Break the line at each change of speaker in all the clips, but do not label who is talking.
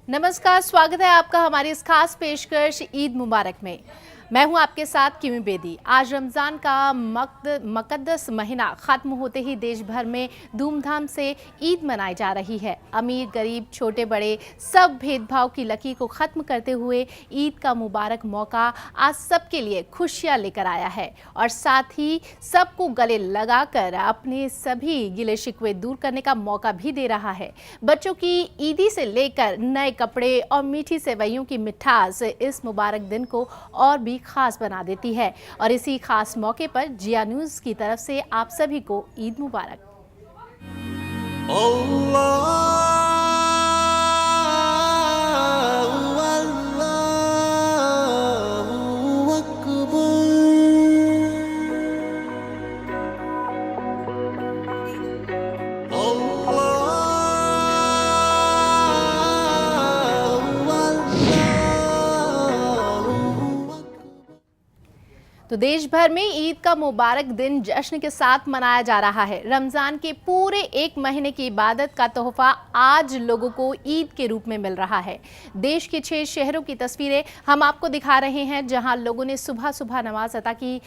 नमस्कार, स्वागत है आपका हमारी इस खास पेशकश ईद मुबारक में। मैं हूं आपके साथ किमी बेदी। आज रमज़ान का मुक़द्दस महीना ख़त्म होते ही देश भर में धूमधाम से ईद मनाई जा रही है। अमीर गरीब छोटे बड़े सब भेदभाव की लकीर को ख़त्म करते हुए ईद का मुबारक मौका आज सबके लिए खुशियां लेकर आया है और साथ ही सबको गले लगाकर अपने सभी गिले शिकवे दूर करने का मौका भी दे रहा है। बच्चों की ईदी से लेकर नए कपड़े और मीठी सेवइयों की मिठास इस मुबारक दिन को और भी खास बना देती है। और इसी खास मौके पर जिया न्यूज़ की तरफ से आप सभी को ईद मुबारक। तो देश भर में ईद का मुबारक दिन जश्न के साथ मनाया जा रहा है। रमज़ान के पूरे एक महीने की इबादत का तोहफा आज लोगों को ईद के रूप में मिल रहा है। देश के 6 शहरों की तस्वीरें हम आपको दिखा रहे हैं, जहां लोगों ने सुबह सुबह नमाज अता की।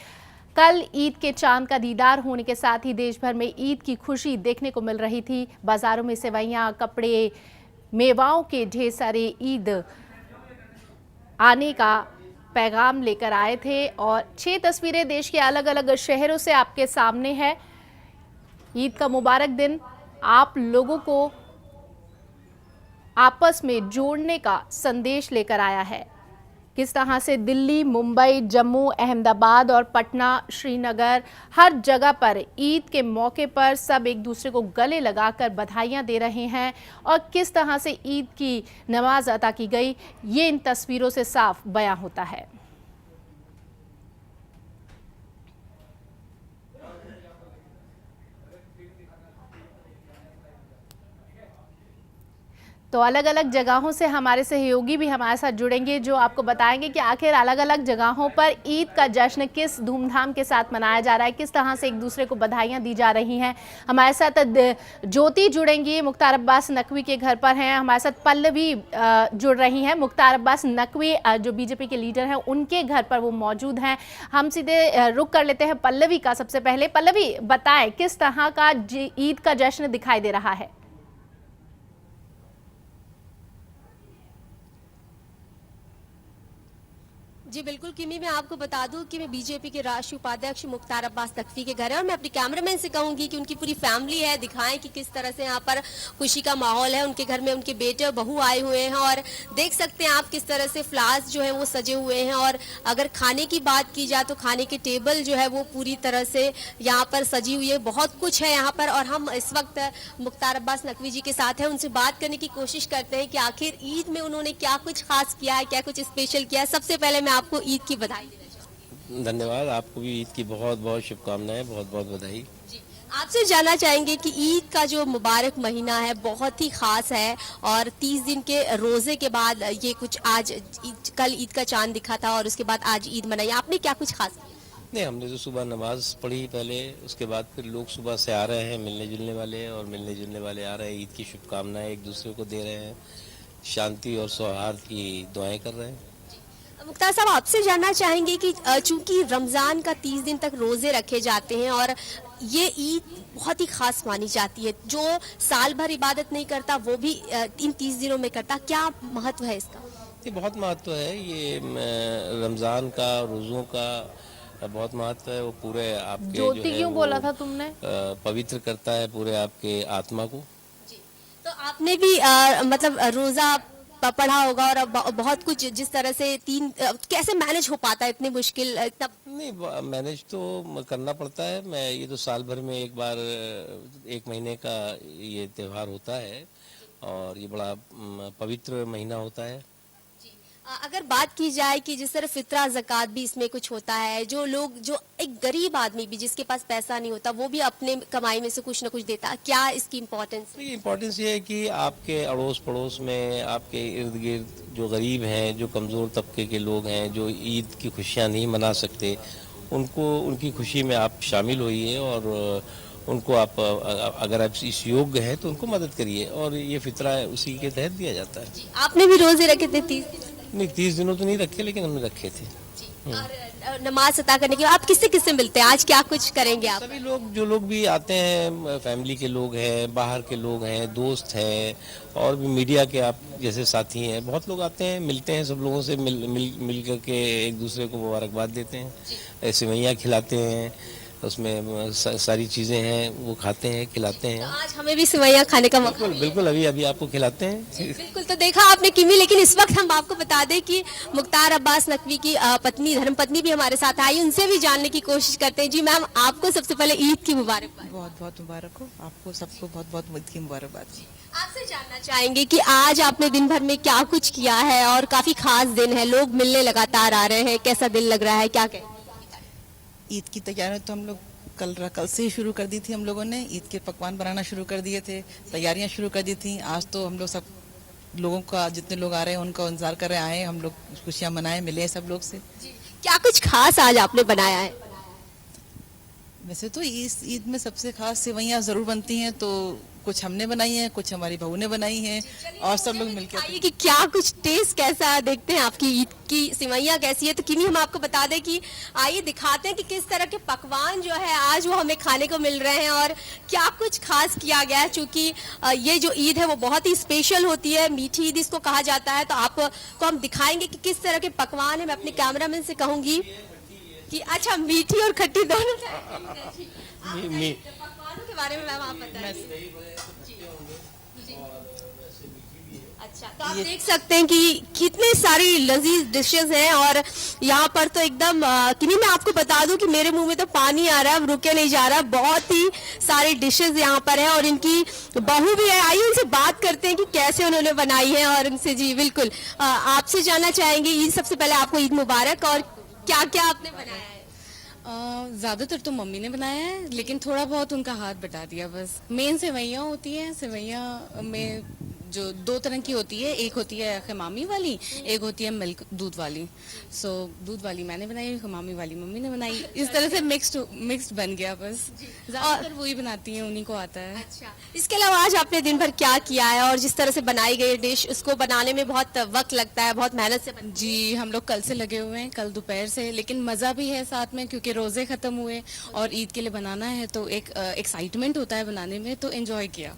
कल ईद के चांद का दीदार होने के साथ ही देश भर में ईद की खुशी देखने को मिल रही थी। बाजारों में सेवइयाँ, कपड़े, मेवाओं के ढेर सारे ईद आने का पैगाम लेकर आए थे और 6 तस्वीरें देश के अलग अलग शहरों से आपके सामने है। ईद का मुबारक दिन आप लोगों को आपस में जोड़ने का संदेश लेकर आया है। किस तरह से दिल्ली, मुंबई, जम्मू, अहमदाबाद और पटना, श्रीनगर हर जगह पर ईद के मौके पर सब एक दूसरे को गले लगाकर बधाइयां दे रहे हैं और किस तरह से ईद की नमाज अता की गई, ये इन तस्वीरों से साफ बयां होता है। तो अलग अलग जगहों से हमारे सहयोगी भी हमारे साथ जुड़ेंगे, जो आपको बताएंगे कि आखिर अलग अलग जगहों पर ईद का जश्न किस धूमधाम के साथ मनाया जा रहा है, किस तरह से एक दूसरे को बधाइयां दी जा रही हैं। हमारे साथ ज्योति जुड़ेंगी, मुख्तार अब्बास नकवी के घर पर हैं। हमारे साथ पल्लवी जुड़ रही हैं, मुख्तार अब्बास नकवी जो बीजेपी के लीडर हैं उनके घर पर वो मौजूद हैं। हम सीधे रुख कर लेते हैं पल्लवी का। सबसे पहले पल्लवी बताएं, किस तरह का ईद का जश्न दिखाई दे रहा है?
जी बिल्कुल किमी, मैं आपको बता दूं कि मैं बीजेपी के राष्ट्रीय उपाध्यक्ष मुख्तार अब्बास नकवी के घर है और मैं अपने कैमरामैन से कहूंगी कि उनकी पूरी फैमिली है, दिखाएं कि किस तरह से यहाँ पर खुशी का माहौल है। उनके घर में उनके बेटे और बहू आए हुए हैं और देख सकते हैं आप किस तरह से फ्लावर्स जो है वो सजे हुए हैं। और अगर खाने की बात की जाए तो खाने की टेबल जो है वो पूरी तरह से यहाँ पर सजी हुई है, बहुत कुछ है यहाँ पर। और हम इस वक्त मुख्तार अब्बास नकवी जी के साथ हैं, उनसे बात करने की कोशिश करते हैं कि आखिर ईद में उन्होंने क्या कुछ खास किया है, क्या कुछ स्पेशल किया है। सबसे पहले मैं आपको ईद की बधाई देना चाहूंगी।
धन्यवाद, आपको भी ईद की बहुत बहुत शुभकामनाएं, बहुत बहुत बधाई।
जी, आपसे जानना चाहेंगे कि ईद का जो मुबारक महीना है बहुत ही खास है और 30 दिन के रोजे के बाद ये कुछ आज कल ईद का चांद दिखा था और उसके बाद आज ईद मनाई, आपने क्या कुछ खास किया?
नहीं, हमने तो सुबह नमाज पढ़ी पहले, उसके बाद फिर लोग सुबह से आ रहे हैं, मिलने जुलने वाले और मिलने जुलने वाले आ रहे हैं, ईद की शुभकामनाएं एक दूसरे को दे रहे हैं, शांति और सौहार्द की दुआएं कर रहे हैं।
मुख्तार साहब, आपसे जानना चाहेंगे कि चूंकि रमज़ान का 30 दिन तक रोज़े रखे जाते हैं और ये ईद बहुत ही खास मानी जाती है, जो साल भर इबादत नहीं करता वो भी इन 30 दिनों में करता, क्या महत्व है इसका?
ये बहुत महत्व है, ये रमज़ान का, रोज़ों का बहुत महत्व है। वो पूरे आपके
ज्योति
जो है
क्यों बोला था तुमने?
पवित्र करता है पूरे आपके आत्मा को।
जी, तो आपने भी मतलब रोज़ा पढ़ा होगा और अब बहुत कुछ जिस तरह से कैसे मैनेज हो पाता है इतनी मुश्किल इतना?
नहीं, मैनेज तो करना पड़ता है। मैं ये तो साल भर में एक बार, एक महीने का ये त्यौहार होता है और ये बड़ा पवित्र महीना होता है।
अगर बात की जाए कि जिस तरह फितरा ज़कात भी इसमें कुछ होता है, जो लोग जो एक गरीब आदमी भी जिसके पास पैसा नहीं होता वो भी अपने कमाई में से कुछ ना कुछ देता है, क्या इसकी इम्पोर्टेंस है?
देखिए इम्पोर्टेंस ये है कि आपके अड़ोस पड़ोस में आपके इर्द गिर्द जो गरीब हैं, जो कमज़ोर तबके के लोग हैं, जो ईद की खुशियाँ नहीं मना सकते, उनको उनकी खुशी में आप शामिल होइए और उनको आप अगर आप इस योग्य हैं तो उनको मदद करिए और ये फितरा उसी के तहत दिया जाता है।
आपने भी रोजे रखे थे 30 दिन?
नहीं 30 दिनों तो नहीं रखे लेकिन हमने रखे थे।
और नमाज अता करने के बाद आप किससे किससे मिलते हैं? आज क्या कुछ करेंगे आप?
सभी लोग जो लोग भी आते हैं, फैमिली के लोग हैं, बाहर के लोग हैं, दोस्त हैं और भी मीडिया के आप जैसे साथी हैं, बहुत लोग आते हैं, मिलते हैं, सब लोगों से मिल करके एक दूसरे को मुबारकबाद देते हैं, सेवइयाँ खिलाते हैं, उसमें सारी चीज़ें हैं वो खाते हैं, खिलाते
तो
हैं।
आज हमें भी सिवैयाँ खाने का मौका।
बिल्कुल बिल्कुल अभी अभी आपको खिलाते हैं।
बिल्कुल, तो देखा आपने किमी, लेकिन इस वक्त हम आपको बता दें कि मुख्तार अब्बास नकवी की पत्नी, धर्मपत्नी भी हमारे साथ आई, उनसे भी जानने की कोशिश करते हैं। जी मैम, आपको सबसे पहले ईद की मुबारकबाद।
बहुत बहुत मुबारक हो आपको सबको, बहुत बहुत ईद की मुबारकबाद।
आपसे जानना चाहेंगे कि आज आपने दिन भर में क्या कुछ किया है और काफी खास दिन है, लोग मिलने लगातार आ रहे हैं, कैसा दिल लग रहा है, क्या कहें?
ईद की तैयारियां तो हम लोग कल से ही शुरू कर दी थी। हम लोगों ने ईद के पकवान बनाना शुरू कर दिए थे, तैयारियां शुरू कर दी थी। आज तो हम लोग सब लोगों का, जितने लोग आ रहे हैं उनका इंतजार कर रहे आए, हम लोग खुशियां मनाए, मिले सब लोग से।
क्या कुछ खास आज आपने बनाया है?
वैसे तो इस ईद में सबसे खास सेवइयां जरूर बनती हैं, तो कुछ हमने बनाई हैं, कुछ हमारी बहू ने बनाई हैं और सब लोग मिलकर।
आइए कि क्या कुछ टेस्ट कैसा है, देखते हैं आपकी ईद की सिवैयाँ कैसी है। तो किमी, हम आपको बता दें कि आइए दिखाते हैं कि किस तरह के पकवान जो है आज वो हमें खाने को मिल रहे हैं और क्या कुछ खास किया गया है। चूंकि ये जो ईद है वो बहुत ही स्पेशल होती है, मीठी ईद इसको कहा जाता है। तो आपको हम दिखाएंगे कि किस तरह के पकवान है। मैं अपने कैमरामैन से कहूंगी कि अच्छा, मीठी और खट्टी दोनों पकवानों के बारे में मैम आप बताइए। अच्छा, तो आप देख सकते हैं कि कितने सारी लजीज डिशेस हैं और यहाँ पर तो एकदम किन्हीं, मैं आपको बता दूं कि मेरे मुंह में तो पानी आ रहा है, अब रुके नहीं जा रहा। बहुत ही सारी डिशेस यहाँ पर है और इनकी बहू भी है। आइए उनसे बात करते हैं कि कैसे उन्होंने बनाई है और उनसे। जी बिल्कुल, आपसे जानना चाहेंगे, ईद सबसे पहले आपको ईद मुबारक। और क्या क्या आपने बनाया है?
ज्यादातर तो मम्मी ने बनाया है, लेकिन थोड़ा बहुत उनका हाथ बटा दिया बस। मेन सेवइयाँ होती है, सेवइयाँ में जो दो तरह की होती है, एक होती है खमामी वाली, एक होती है मिल्क दूध वाली। सो दूध वाली मैंने बनाई, खमामी वाली मम्मी ने बनाई। इस तरह से मिक्स्ड बन गया बस। ज्यादातर वही बनाती हैं, उन्हीं को आता है।
अच्छा, इसके अलावा आज आपने दिन भर क्या किया है और जिस तरह से बनाई गई डिश, उसको बनाने में बहुत वक्त लगता है, बहुत मेहनत से बनती है।
जी, हम लोग कल से लगे हुए हैं, कल दोपहर से, लेकिन मज़ा भी है साथ में क्योंकि रोज़े ख़त्म हुए और ईद के लिए बनाना है तो एक एक्साइटमेंट होता है बनाने में, तो एंजॉय किया।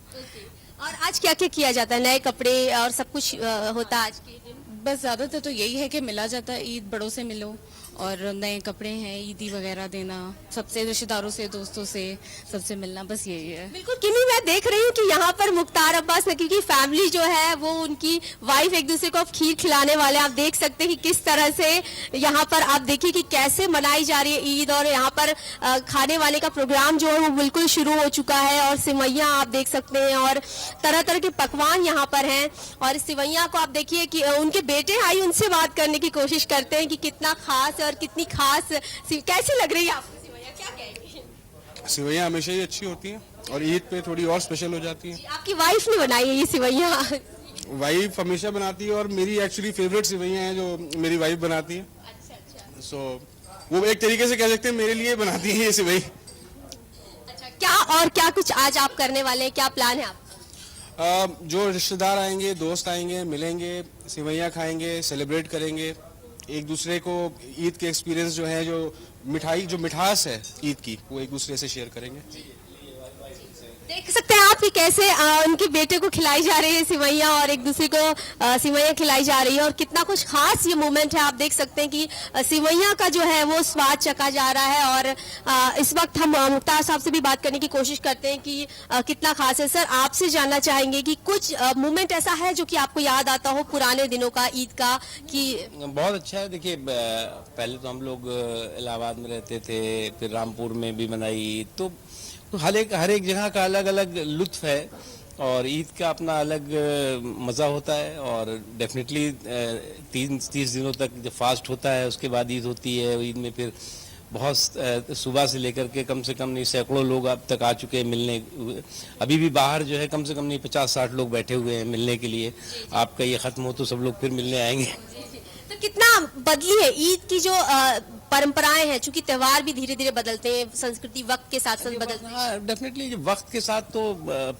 और आज क्या क्या किया जाता है? नए कपड़े और सब कुछ होता है आज के दिन?
बस ज़्यादातर तो यही है कि मिला जाता है, ईद बड़ों से मिलो और नए कपड़े हैं, ईदी वगैरह देना, सबसे रिश्तेदारों से, दोस्तों से, सबसे मिलना, बस यही है।
बिल्कुल किन्हीं, मैं देख रही हूँ कि यहाँ पर मुख्तार अब्बास नकवी की फैमिली जो है वो, उनकी वाइफ एक दूसरे को अब खीर खिलाने वाले हैं। आप देख सकते हैं कि किस तरह से यहाँ पर आप देखिए कि कैसे मनाई जा रही है ईद। और यहाँ पर खाने वाले का प्रोग्राम जो है वो बिल्कुल शुरू हो चुका है और सिवैयाँ आप देख सकते हैं और तरह तरह के पकवान यहाँ पर हैं। और इस सिवैयाँ को आप देखिए कि उनके बेटे आई, उनसे बात करने की कोशिश करते हैं कि कितना खास है और कितनी खास कैसी लग रही है आपको सिवैयाँ, क्या कहेंगे?
सिवैयाँ हमेशा ही अच्छी होती हैं और ईद पे थोड़ी और स्पेशल हो जाती हैं।
आपकी वाइफ ने बनाई है ये सिवैयाँ?
वाइफ हमेशा बनाती है और मेरी एक्चुअली फेवरेट सिवैयाँ हैं जो मेरी वाइफ बनाती है।
अच्छा।
सो वो एक तरीके से कह सकते हैं मेरे लिए बनाती है ये सिवई।
अच्छा, क्या और क्या कुछ आज आप करने वाले हैं, क्या प्लान है आपका?
जो रिश्तेदार आएंगे, दोस्त आएंगे, मिलेंगे, सिवैयाँ खाएंगे, सेलिब्रेट करेंगे, एक दूसरे को ईद के एक्सपीरियंस जो है, जो मिठाई, जो मिठास है ईद की, वो एक दूसरे से शेयर करेंगे।
देख सकते हैं आप कि कैसे उनके बेटे को खिलाई जा रही है सिवैयाँ और एक दूसरे को सिवैयाँ खिलाई जा रही है और कितना कुछ खास ये मोमेंट है। आप देख सकते हैं कि सिवैयाँ का जो है वो स्वाद चखा जा रहा है। और इस वक्त हम मुख्तार साहब से भी बात करने की कोशिश करते हैं कि कितना खास है। सर, आपसे जानना चाहेंगे कि कुछ मोमेंट ऐसा है जो कि आपको याद आता हो पुराने दिनों का, ईद का? कि
बहुत अच्छा है। देखिए पहले तो हम लोग इलाहाबाद में रहते थे, फिर रामपुर में भी मनाई, तो हर एक जगह का अलग अलग लुत्फ है। और ईद का अपना अलग मज़ा होता है। और डेफिनेटली 30 दिनों तक जब फास्ट होता है उसके बाद ईद होती है। ईद में फिर बहुत सुबह से लेकर के कम से कम नहीं सैकड़ों लोग अब तक आ चुके हैं मिलने। अभी भी बाहर जो है कम से कम नहीं 50-60 लोग बैठे हुए हैं मिलने के लिए। आपका ये ख़त्म हो तो सब लोग फिर मिलने आएंगे।
तो कितना बदली है ईद की जो परंपराएं हैं, चूंकि त्योहार भी धीरे धीरे बदलते हैं, संस्कृति वक्त के साथ साथ बदलती है।
हाँ, डेफिनेटली वक्त के साथ तो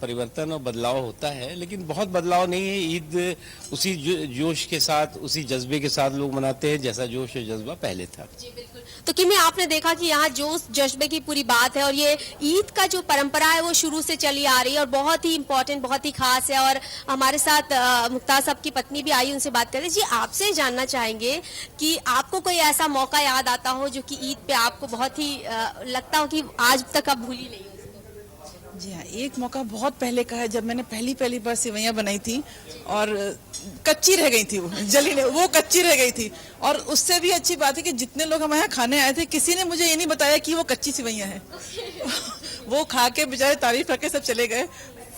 परिवर्तन और बदलाव होता है, लेकिन बहुत बदलाव नहीं है। ईद उसी जोश के साथ, उसी जज्बे के साथ लोग मनाते हैं जैसा जोश और जज्बा पहले था।
जी बिल्कुल। तो किमी, आपने देखा कि यहाँ जोश जज्बे की पूरी बात है और ये ईद का जो परंपरा है वो शुरू से चली आ रही है और बहुत ही इम्पोर्टेंट, बहुत ही खास है। और हमारे साथ मुख्तार साहब की पत्नी भी आई, उनसे बात करें। जी, आपसे जानना चाहेंगे कि आपको कोई ऐसा मौका याद आता हो जो कि ईद पे आपको बहुत ही लगता हो कि आज तक आप भूली नहीं हो?
जी हाँ, एक मौका बहुत पहले का है जब मैंने पहली बार सेवइयाँ बनाई थी और कच्ची रह गई थी, वो जली नहीं, वो कच्ची रह गई थी। और उससे भी अच्छी बात है कि जितने लोग हमारे यहाँ खाने आए थे किसी ने मुझे ये नहीं बताया कि वो कच्ची सेवइयाँ हैं। वो खा के बेचारे तारीफ करके सब चले गए।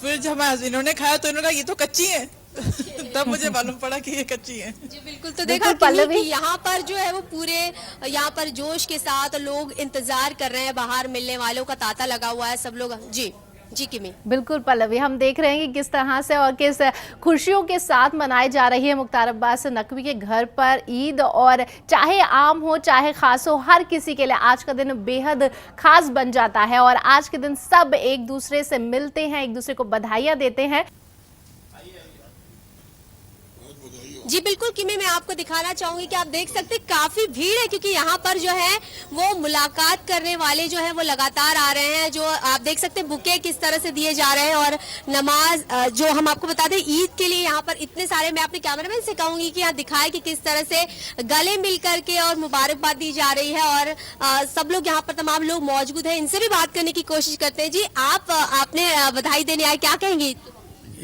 फिर जब इन्होंने खाया तो इन्होंने कहा ये तो कच्ची है। तब मुझे मालूम पड़ा कि ये कच्ची है।
जी बिल्कुल। तो देखा कि यहाँ पर जो है वो पूरे यहाँ पर जोश के साथ लोग इंतजार कर रहे हैं, बाहर मिलने वालों का तांता लगा हुआ है, सब लोग। जी किमी।
बिल्कुल पल्लवी, हम देख रहे हैं कि किस तरह से और किस खुशियों के साथ मनाई जा रही है मुख्तार अब्बास नकवी के घर पर ईद। और चाहे आम हो चाहे खास हो, हर किसी के लिए आज का दिन बेहद खास बन जाता है। और आज के दिन सब एक दूसरे से मिलते हैं, एक दूसरे को बधाइयाँ देते हैं।
जी बिल्कुल किमी, मैं आपको दिखाना चाहूंगी कि आप देख सकते हैं काफी भीड़ है, क्योंकि यहाँ पर जो है वो मुलाकात करने वाले जो है वो लगातार आ रहे हैं। जो आप देख सकते हैं बुके किस तरह से दिए जा रहे हैं और नमाज जो हम आपको बता दें ईद के लिए यहाँ पर इतने सारे, मैं अपने कैमरामैन से कहूंगी कि यहाँ दिखाए कि किस तरह से गले मिल करके और मुबारकबाद दी जा रही है। और सब लोग यहाँ पर तमाम लोग मौजूद है, इनसे भी बात करने की कोशिश करते हैं। जी, आपने बधाई देने आए, क्या कहेंगे?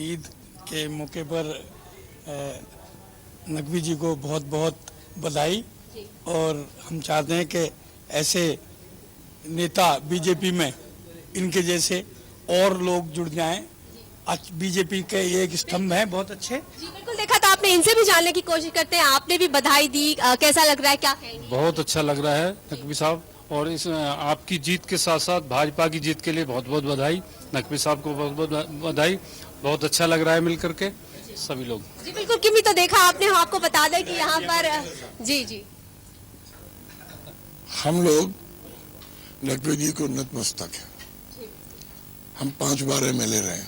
ईद के मौके पर नकवी जी को बहुत बहुत बधाई। और हम चाहते हैं कि ऐसे नेता बीजेपी में इनके जैसे और लोग जुड़ जाएं। आज बीजेपी के ये एक स्तंभ है बहुत अच्छे।
जी बिल्कुल, देखा था आपने, इनसे भी जानने की कोशिश करते हैं। आपने भी बधाई दी, कैसा लग रहा है, क्या कहेंगे?
बहुत अच्छा लग रहा है नकवी साहब, और इस आपकी जीत के साथ साथ भाजपा की जीत के लिए बहुत बहुत बधाई। नकवी साहब को बहुत बहुत बधाई। बहुत अच्छा लग रहा है मिलकर के सभी लोग।
जी बिल्कुल किमी, तो देखा आपने, हम आपको बता दें कि यहाँ पर जी
हम लोग नकवी जी को नतमस्तक है। हम 5 बार MLA रहे,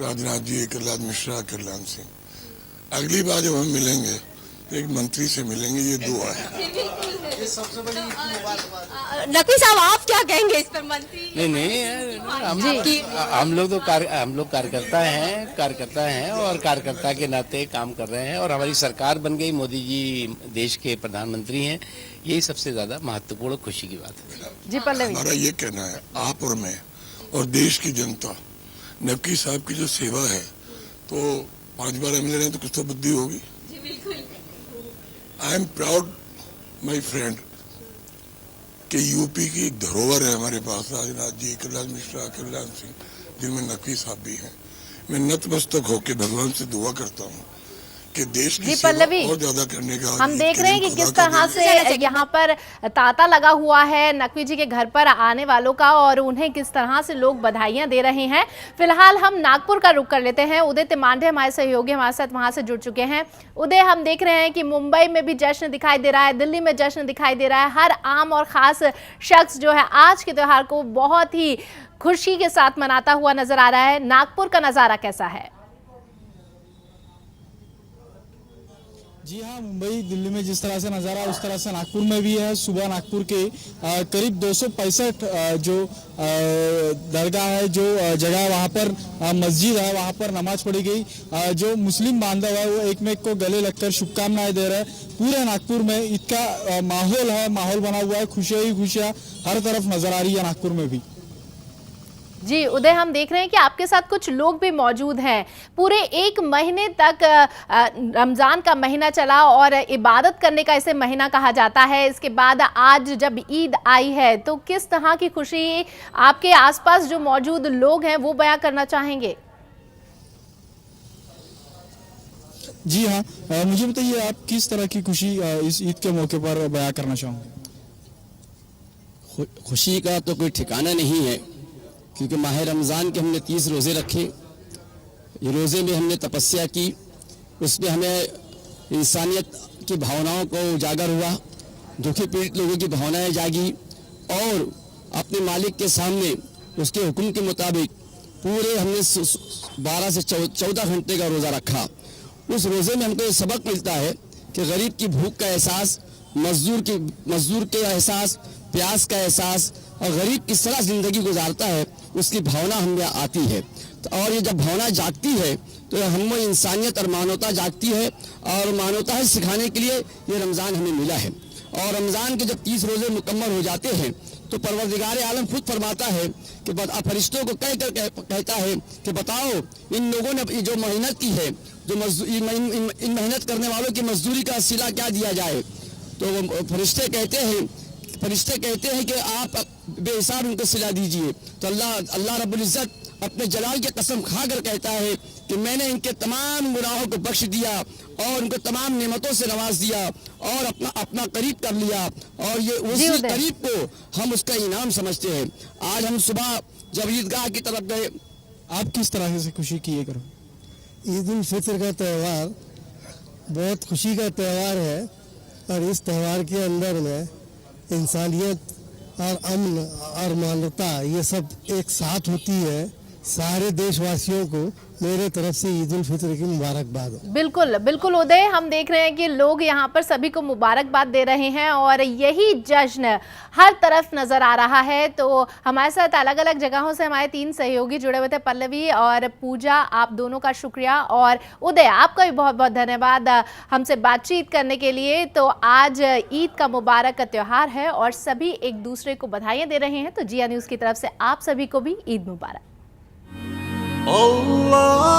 राजनाथ जी, कल्याण मिश्रा, कल्याण सिंह। अगली बार जब हम मिलेंगे एक मंत्री से मिलेंगे, ये दुआ है।
नकवी साहब, आप क्या कहेंगे इस पर? मंत्री
नहीं, हम लोग कार्यकर्ता हैं और कार्यकर्ता के नाते काम कर रहे हैं। और हमारी सरकार बन गई, मोदी जी देश के प्रधानमंत्री हैं, यही सबसे ज्यादा महत्वपूर्ण खुशी की बात है।
जी पल्लवी,
हमारा ये कहना है, आप और मैं और देश की जनता, नकवी साहब की जो सेवा है, तो 5 बार MLA रहे तो कुछ तो बुद्धि होगी। I am proud my friend कि यूपी की एक धरोहर है हमारे पास, राजनाथ जी, कल्याण मिश्रा, कल्याण सिंह, जिनमें नकवी साहब भी हैं। मैं नतमस्तक होकर भगवान से दुआ करता हूँ कि देश की सेवा और ज्यादा करने का।
हम देख रहे हैं कि किस तरह से यहाँ पर तांता लगा हुआ है नकवी जी के घर पर आने वालों का और उन्हें किस तरह से लोग बधाइयां दे रहे हैं। फिलहाल हम नागपुर का रुख कर लेते हैं। उदय तिमांडे हमारे सहयोगी हमारे साथ वहां से जुड़ चुके हैं। उदय, हम देख रहे हैं कि मुंबई में भी जश्न दिखाई दे रहा है, दिल्ली में जश्न दिखाई दे रहा है। हर आम और खास शख्स जो है आज के त्योहार को बहुत ही खुशी के साथ मनाता हुआ नजर आ रहा है। नागपुर का नजारा कैसा है?
जी हाँ, मुंबई दिल्ली में जिस तरह से नज़ारा उस तरह से नागपुर में भी है। सुबह नागपुर के करीब 265 जो दरगाह है, जो जगह वहाँ पर मस्जिद है, वहाँ पर नमाज पढ़ी गई। जो मुस्लिम बांधव है वो एक में एक को गले लगकर शुभकामनाएं दे रहे हैं। पूरे नागपुर में ईद का माहौल है, माहौल बना हुआ है, खुशियाँ ही खुशियाँ हर तरफ नजर आ रही है नागपुर में भी।
जी उदय, हम देख रहे हैं कि आपके साथ कुछ लोग भी मौजूद हैं। पूरे 1 महीने तक रमज़ान का महीना चला और इबादत करने का इसे महीना कहा जाता है। इसके बाद आज जब ईद आई है तो किस तरह की खुशी आपके आसपास जो मौजूद लोग हैं वो बयां करना चाहेंगे?
जी हाँ, मुझे बताइए आप किस तरह की खुशी इस ईद के मौके पर बयां करना चाहोगे?
खुशी का तो कोई ठिकाना नहीं है, क्योंकि माह रमज़ान के हमने 30 रोज़े रखे। ये रोज़े में हमने तपस्या की, उसमें हमें इंसानियत की भावनाओं को उजागर हुआ, दुखी पीड़ित लोगों की भावनाएं जागी और अपने मालिक के सामने उसके हुक्म के मुताबिक पूरे हमने 12 से 14 घंटे का रोज़ा रखा। उस रोज़े में हमको ये सबक मिलता है कि गरीब की भूख का एहसास, मजदूर के एहसास, प्यास का एहसास और गरीब किस तरह ज़िंदगी गुजारता है उसकी भावना हमें आती है। तो और ये जब भावना जागती है तो हम इंसानियत और मानवता जागती है, और मानवता है सिखाने के लिए ये रमज़ान हमें मिला है। और रमज़ान के जब 30 रोज़े मुकम्मल हो जाते हैं तो परवरदिगार आलम खुद फरमाता है कि फरिश्तों को कहता है कि बताओ इन लोगों ने जो मेहनत की है, जो इन मेहनत करने वालों की मजदूरी का सिला क्या दिया जाए। तो फरिश्ते कहते हैं कि आप बेहिसाब उनको सिला दीजिए। तो अल्लाह रब्बुल इज़्ज़त अपने जलाल की कसम खाकर कहता है कि मैंने इनके तमाम गुनाहों को बख्श दिया और उनको तमाम नेमतों से नवाज दिया और अपना करीब कर लिया, और ये उसी करीब को हम उसका इनाम समझते हैं। आज हम सुबह जब ईदगाह की तरफ गए।
आप किस तरह से खुशी किए करो?
ईद उल फित्र का त्यौहार बहुत खुशी का त्यौहार है, और इस त्यौहार के अंदर में इंसानियत और अमन और मानवता ये सब एक साथ होती है। सारे देशवासियों को मेरे तरफ से ईद उल फित्र की मुबारकबाद हो।
बिल्कुल बिल्कुल उदय, हम देख रहे हैं कि लोग यहाँ पर सभी को मुबारकबाद दे रहे हैं और यही जश्न हर तरफ नज़र आ रहा है। तो हमारे साथ अलग अलग जगहों से हमारे 3 सहयोगी जुड़े हुए थे, पल्लवी और पूजा, आप दोनों का शुक्रिया, और उदय आपका भी बहुत बहुत धन्यवाद हमसे बातचीत करने के लिए। तो आज ईद का मुबारक त्यौहार है और सभी एक दूसरे को बधाइयाँ दे रहे हैं। तो जिया न्यूज़ की तरफ से आप सभी को भी ईद मुबारक।
Allah